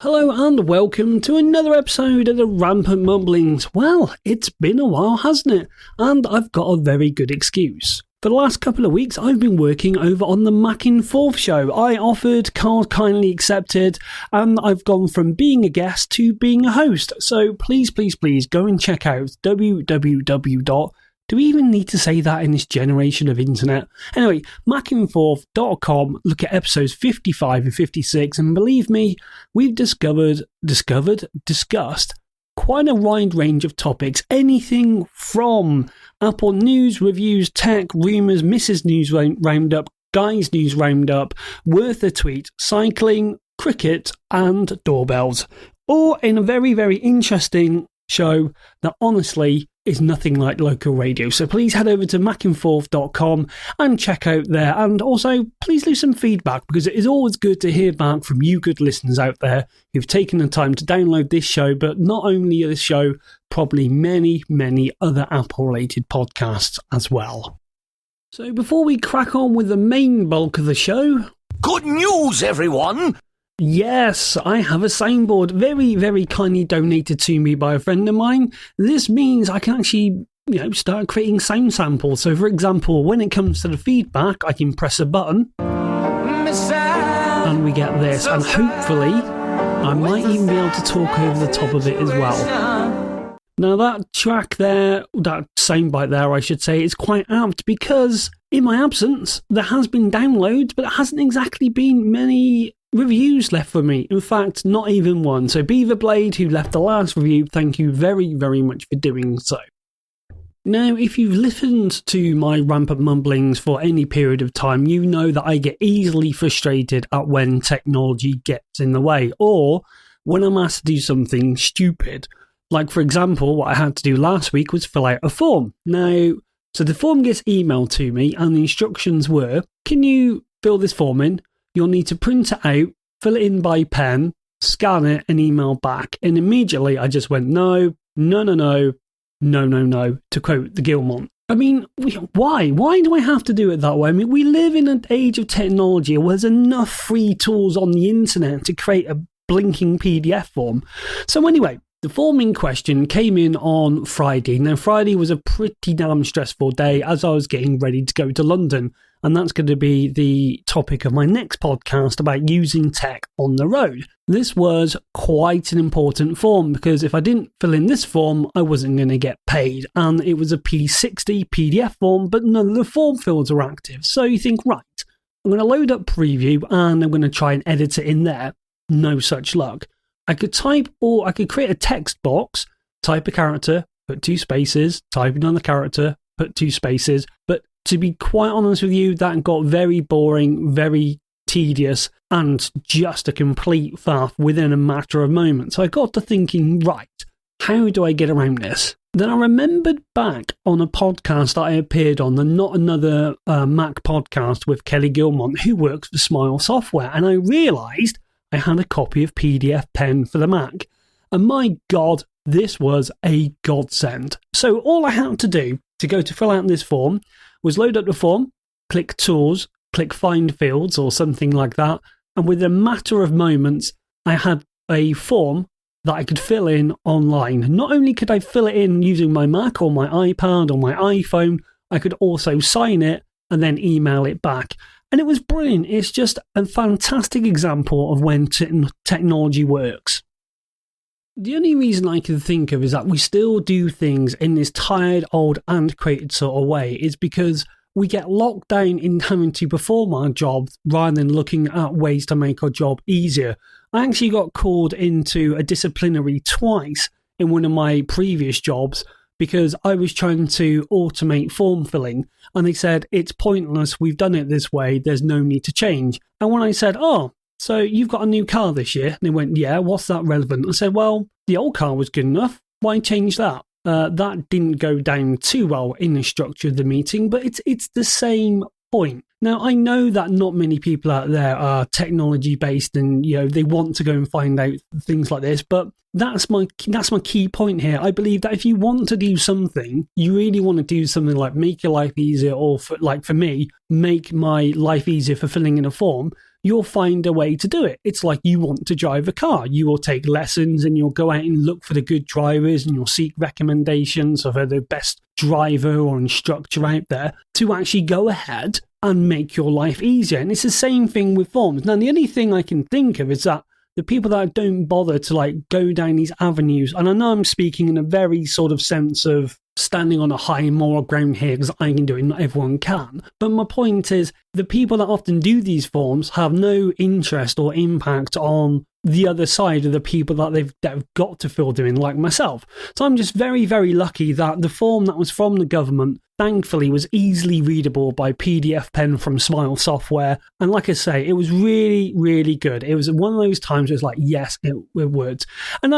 Hello and welcome to another episode of the Rampant Mumblings. Well, it's been a while, hasn't it? And I've got a very good excuse. For the last couple of weeks, I've been working over on the Mac in Forth show. I offered, Carl kindly accepted, and I've gone from being a guest to being a host. So please go and check out Do we even need to say that in this generation of internet? Anyway, macinforth.com, look at episodes 55 and 56, and believe me, we've discussed quite a wide range of topics. Anything from Apple news, reviews, tech, rumours, Mrs. News Roundup, Guys News Roundup, Worth a Tweet, cycling, cricket, and doorbells. All in a very, very interesting show that honestly is nothing like local radio. So please head over to macinforth.com and check out there. And also, please leave some feedback, because it is always good to hear back from you good listeners out there who've taken the time to download this show, but not only this show, probably many, many other Apple-related podcasts as well. So before we crack on with the main bulk of the show... Good news, everyone! Yes, I have a soundboard very, very kindly donated to me by a friend of mine. This means I can actually, start creating sound samples. So, for example, when it comes to the feedback, I can press a button and we get this. And hopefully, I might even be able to talk over the top of it as well. Now, that track there, that soundbite there, I should say, is quite apt because in my absence, there has been downloads, but it hasn't exactly been many reviews left for me. In fact, not even one. So Beaverblade, who left the last review, thank you very, very much for doing so. Now, if you've listened to my Rampant Mumblings for any period of time, you know that I get easily frustrated at when technology gets in the way, or when I'm asked to do something stupid. Like, for example, what I had to do last week was fill out a form. Now, so the form gets emailed to me, and the instructions were, can you fill this form in? You'll need to print it out, fill it in by pen, scan it, and email back. And immediately I just went, no, to quote the Gilmont. I mean, why? Why do I have to do it that way? I mean, we live in an age of technology where there's enough free tools on the internet to create a blinking PDF form. So anyway, the form in question came in on Friday. Now, Friday was a pretty damn stressful day as I was getting ready to go to London. And that's going to be the topic of my next podcast about using tech on the road. This was quite an important form because if I didn't fill in this form, I wasn't going to get paid. And it was a P60 PDF form, but none of the form fields are active. So you think, right, I'm going to load up Preview and I'm going to try and edit it in there. No such luck. I could type, or I could create a text box, type a character, put 2 spaces, type another character, put 2 spaces, but to be quite honest with you, that got very boring, very tedious, and just a complete faff within a matter of moments. So I got to thinking, right, how do I get around this? Then I remembered back on a podcast that I appeared on, the Not Another Mac podcast with Kelly Gilmont, who works for Smile Software, and I realised I had a copy of PDFPen for the Mac. And my God, this was a godsend. So all I had to do to go to fill out this form was load up the form, click Tools, click Find Fields or something like that, and within a matter of moments, I had a form that I could fill in online. Not only could I fill it in using my Mac or my iPad or my iPhone, I could also sign it and then email it back. And it was brilliant. It's just a fantastic example of when technology works. The only reason I can think of is that we still do things in this tired, old, antiquated sort of way is because we get locked down in having to perform our job rather than looking at ways to make our job easier. I actually got called into a disciplinary twice in one of my previous jobs because I was trying to automate form filling, and they said, it's pointless, we've done it this way, there's no need to change. And when I said, so you've got a new car this year? And they went, yeah, what's that relevant? I said, well, the old car was good enough. Why change that? That didn't go down too well in the structure of the meeting, but it's the same point. Now, I know that not many people out there are technology based and, they want to go and find out things like this, but that's my key point here. I believe that if you want to do something, you really want to do something like make your life easier, or for me, make my life easier for filling in a form. you'll find a way to do it. It's like you want to drive a car. You will take lessons and you'll go out and look for the good drivers and you'll seek recommendations of the best driver or instructor out there to actually go ahead and make your life easier. And it's the same thing with forms. Now, the only thing I can think of is that the people that don't bother to like go down these avenues, and I know I'm speaking in a very sort of sense of standing on a high moral ground here because I can do it, not everyone can. But my point is, the people that often do these forms have no interest or impact on the other side of the people that they've got to fill them in, like myself. So I'm just very, very lucky that the form that was from the government, thankfully, was easily readable by PDFPen from Smile Software. And like I say, it was really, really good. It was one of those times where it's like, yes, it worked. And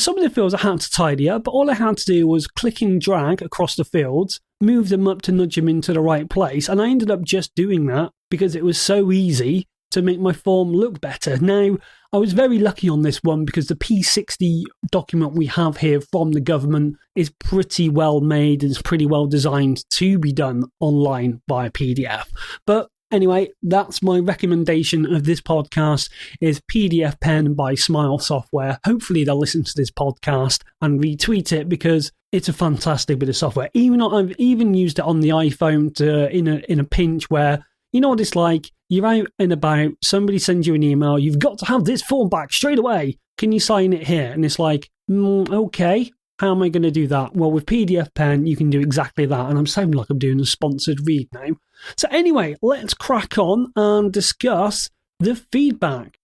some of the fields I had to tidy up, but all I had to do was click and drag across the fields, move them up to nudge them into the right place. And I ended up just doing that because it was so easy to make my form look better. Now, I was very lucky on this one because the P60 document we have here from the government is pretty well made and it's pretty well designed to be done online via PDF. But anyway, that's my recommendation of this podcast is PDFPen by Smile Software. Hopefully they'll listen to this podcast and retweet it because it's a fantastic bit of software. I've even used it on the iPhone in a pinch where, you know what it's like? You're out and about, somebody sends you an email, you've got to have this form back straight away. Can you sign it here? And it's like, okay, how am I going to do that? Well, with PDFPen, you can do exactly that. And I'm sounding like I'm doing a sponsored read now. So anyway, let's crack on and discuss the feedback.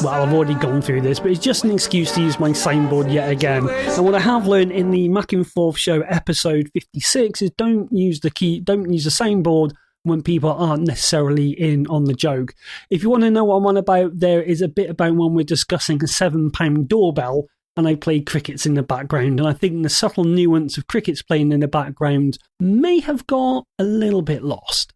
Well, I've already gone through this, but it's just an excuse to use my soundboard yet again. And what I have learned in the Mac and Forth Show episode 56 is don't use the soundboard when people aren't necessarily in on the joke. If you want to know what I'm on about, there is a bit about when we're discussing a £7 doorbell and I play crickets in the background. And I think the subtle nuance of crickets playing in the background may have got a little bit lost.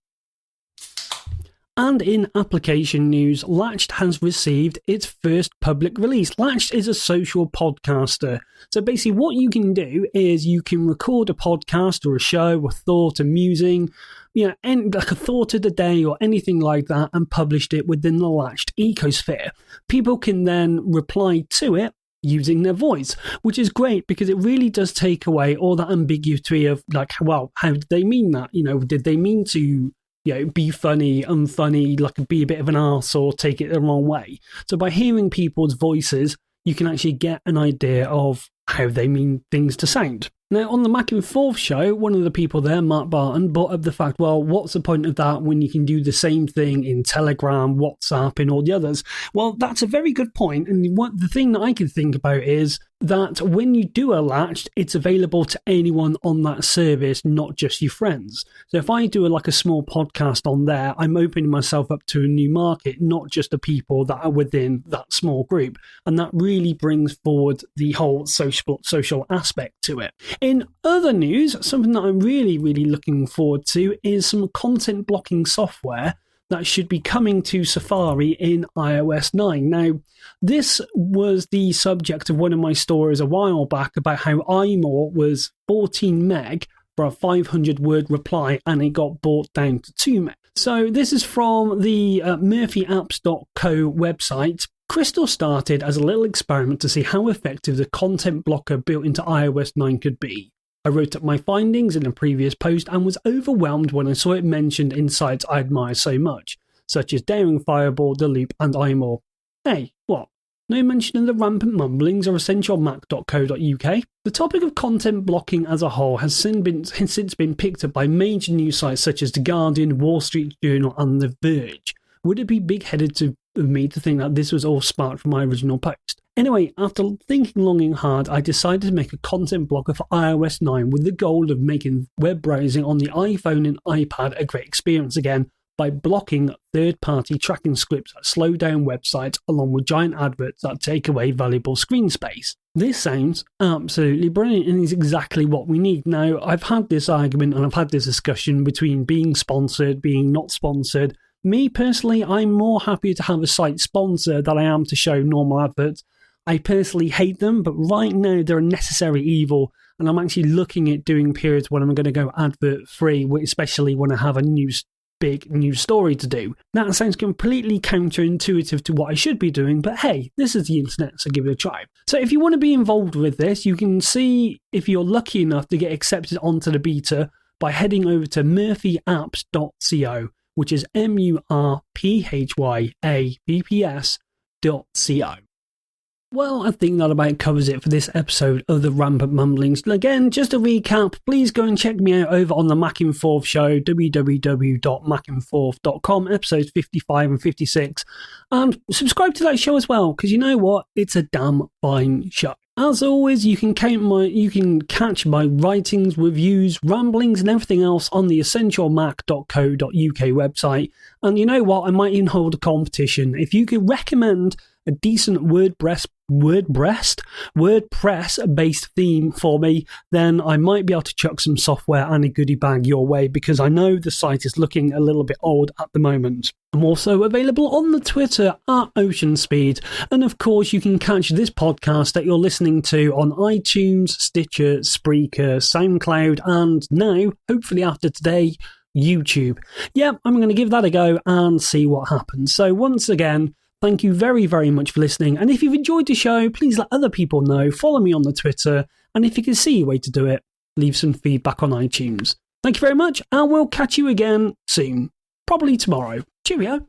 And in application news, Latched has received its first public release. Latched is a social podcaster. So basically what you can do is you can record a podcast or a show, a thought, a musing, like a thought of the day or anything like that and published it within the Latched ecosphere. People can then reply to it using their voice, which is great because it really does take away all that ambiguity of like, well, how did they mean that? Did they mean to be funny, unfunny, like be a bit of an arse or take it the wrong way? So by hearing people's voices, you can actually get an idea of how they mean things to sound. Now, on the Mac and Forth show, one of the people there, Mark Barton, brought up the fact, well, what's the point of that when you can do the same thing in Telegram, WhatsApp, and all the others? Well, that's a very good point. And the thing that I can think about is that when you do a Latched, it's available to anyone on that service, not just your friends. So if I do a small podcast on there, I'm opening myself up to a new market, not just the people that are within that small group. And that really brings forward the whole social aspect to it. In other news, something that I'm really, really looking forward to is some content blocking software that should be coming to Safari in iOS 9. Now, this was the subject of one of my stories a while back about how iMore was 14 meg for a 500-word reply and it got brought down to 2 meg. So this is from the murphyapps.co website. Crystal started as a little experiment to see how effective the content blocker built into iOS 9 could be. I wrote up my findings in a previous post and was overwhelmed when I saw it mentioned in sites I admire so much, such as Daring Fireball, The Loop, and iMore. Hey, what? No mention of the Rampant Mumblings or essentialmac.co.uk? The topic of content blocking as a whole has since been picked up by major news sites such as The Guardian, Wall Street Journal, and The Verge. Would it be big-headed of me to think that this was all sparked from my original post? Anyway, after thinking long and hard, I decided to make a content blocker for iOS 9 with the goal of making web browsing on the iPhone and iPad a great experience again by blocking third-party tracking scripts that slow down websites along with giant adverts that take away valuable screen space. This sounds absolutely brilliant and is exactly what we need. Now, I've had this argument and I've had this discussion between being sponsored, being not sponsored. Me, personally, I'm more happy to have a site sponsored than I am to show normal adverts. I personally hate them, but right now they're a necessary evil, and I'm actually looking at doing periods when I'm going to go advert-free, especially when I have a new big new story to do. That sounds completely counterintuitive to what I should be doing, but hey, this is the internet, so give it a try. So if you want to be involved with this, you can see if you're lucky enough to get accepted onto the beta by heading over to murphyapps.co, which is murphyapps.co. Well, I think that about covers it for this episode of the Rampant Mumblings. Again, just a recap, please go and check me out over on the Mac in Forth show, www.macinforth.com, episodes 55 and 56, and subscribe to that show as well, because you know what? It's a damn fine show. As always, you can catch my writings, reviews, ramblings, and everything else on the essentialmac.co.uk website. And you know what? I might even hold a competition. If you could recommend a decent WordPress-based theme for me, then I might be able to chuck some software and a goodie bag your way, because I know the site is looking a little bit old at the moment. I'm also available on the Twitter at OceanSpeed, and of course you can catch this podcast that you're listening to on iTunes, Stitcher, Spreaker, SoundCloud, and now, hopefully after today, YouTube. Yeah, I'm going to give that a go and see what happens. So once again, thank you very, very much for listening. And if you've enjoyed the show, please let other people know. Follow me on the Twitter. And if you can see a way to do it, leave some feedback on iTunes. Thank you very much, and we'll catch you again soon. Probably tomorrow. Cheerio.